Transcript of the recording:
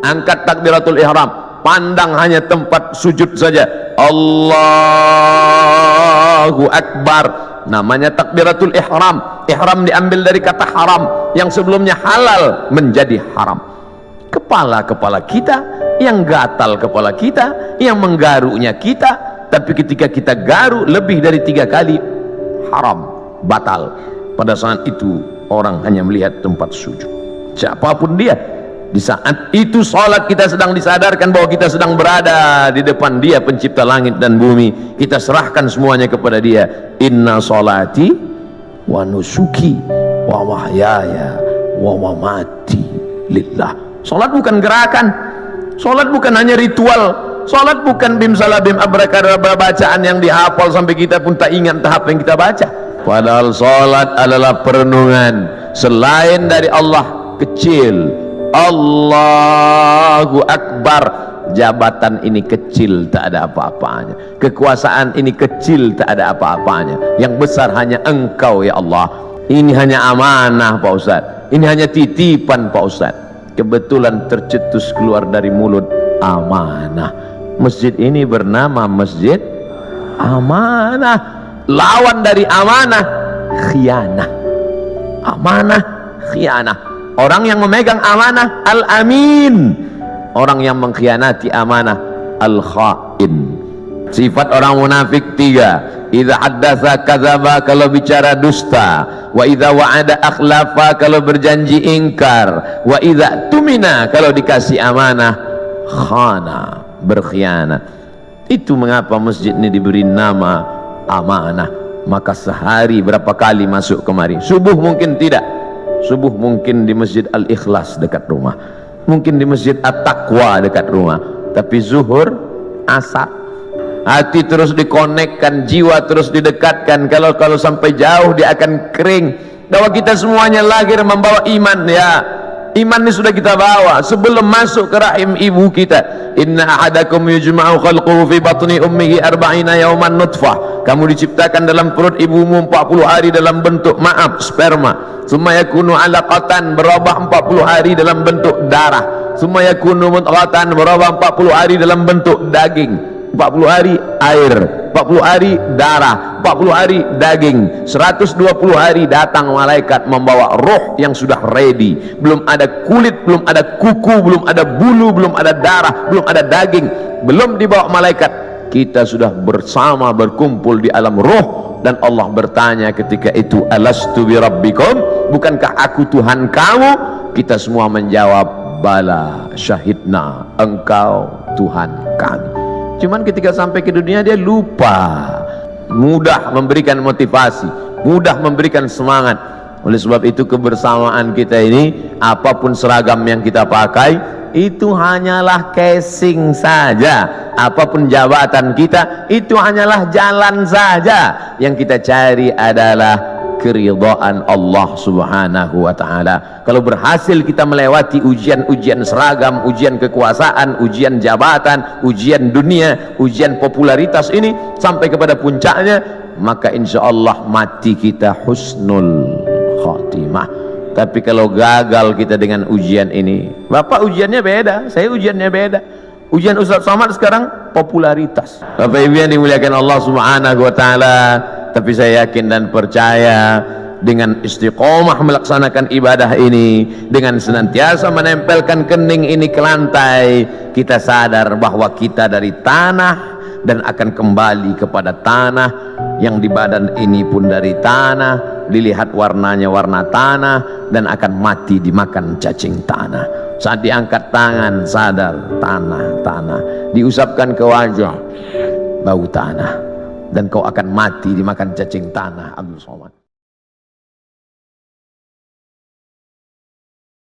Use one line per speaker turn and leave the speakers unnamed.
Angkat takbiratul ihram, pandang hanya tempat sujud saja. Allahu Akbar, namanya takbiratul ihram. Ihram diambil dari kata haram, yang sebelumnya halal menjadi haram. Kepala kita, yang gatal kepala kita, yang menggarunya kita, tapi ketika kita garu lebih dari 3 kali, haram, batal. Pada saat itu orang hanya melihat tempat sujud, siapapun dia. Di saat itu sholat kita sedang disadarkan bahwa kita sedang berada di depan Dia pencipta langit dan bumi. Kita serahkan semuanya kepada Dia. Inna sholati wa nusuki wa mahyaya wa mamati lillah. Sholat bukan gerakan, sholat bukan hanya ritual, sholat bukan bim salabim abrakadabra bacaan yang dihafal sampai kita pun tak ingat tahap yang kita baca. Padahal sholat adalah perenungan. Selain dari Allah kecil. Allahu Akbar, jabatan ini kecil, tak ada apa-apanya. Kekuasaan ini kecil, tak ada apa-apanya. Yang besar hanya Engkau ya Allah. Ini hanya amanah Pak Ustadz, ini hanya titipan Pak Ustadz. Kebetulan tercetus keluar dari mulut, amanah. Masjid ini bernama Masjid Amanah. Lawan dari amanah, khianah. Amanah, khianah. Orang yang memegang amanah al-amin, orang yang mengkhianati amanah al-khain. Sifat orang munafik 3. Idza haddatsa kadzaba, kalau bicara dusta. Wa idza wa'ada akhlafa, kalau berjanji ingkar. Wa idza tumina, kalau dikasih amanah khana, berkhianat. Itu mengapa masjid ini diberi nama amanah. Maka sehari berapa kali masuk kemari? Subuh mungkin tidak. Subuh mungkin di Masjid Al-Ikhlas dekat rumah, mungkin di Masjid At-Taqwa dekat rumah, tapi zuhur, asar, hati terus dikonekkan, jiwa terus didekatkan. Kalau sampai jauh dia akan kering. Bahwa kita semuanya lahir membawa iman, ya. Iman ini sudah kita bawa sebelum masuk ke rahim ibu kita. Inna ahadakum yujma'u khalquhu fi batni ummihi 40 yawman nutfah. Kamu diciptakan dalam perut ibumu 40 hari dalam bentuk sperma. Summa yakunu 'alaqatan, berubah 40 hari dalam bentuk darah. Summa yakunu mudghatan, berubah 40 hari dalam bentuk daging. 40 hari air, 40 hari darah, 40 hari daging, 120 hari datang malaikat membawa roh yang sudah ready. Belum ada kulit, belum ada kuku, belum ada bulu, belum ada darah, belum ada daging, belum dibawa malaikat. Kita sudah bersama berkumpul di alam roh. Dan Allah bertanya ketika itu, alastu bi rabbikum, bukankah aku Tuhan kamu? Kita semua menjawab, bala syahidna, engkau Tuhan kami. Cuman ketika sampai ke dunia dia lupa. Mudah memberikan motivasi, mudah memberikan semangat. Oleh sebab itu kebersamaan kita ini, apapun seragam yang kita pakai, itu hanyalah casing saja. Apapun jabatan kita, itu hanyalah jalan saja. Yang kita cari adalah keridhaan Allah subhanahu wa ta'ala. Kalau berhasil kita melewati ujian-ujian seragam, ujian kekuasaan, ujian jabatan, ujian dunia, ujian popularitas ini sampai kepada puncaknya, maka insya Allah mati kita husnul khatimah. Tapi kalau gagal kita dengan ujian ini, Bapak ujiannya beda, saya ujiannya beda. Ujian Ustaz Somad sekarang popularitas. Bapak Ibu yang dimuliakan Allah subhanahu wa ta'ala, tapi saya yakin dan percaya dengan istiqomah melaksanakan ibadah ini, dengan senantiasa menempelkan kening ini ke lantai, kita sadar bahwa kita dari tanah dan akan kembali kepada tanah. Yang di badan ini pun dari tanah, dilihat warnanya warna tanah, dan akan mati dimakan cacing tanah. Saat diangkat tangan sadar tanah, diusapkan ke wajah bau tanah, dan kau akan mati dimakan cacing tanah. Abdul Somad.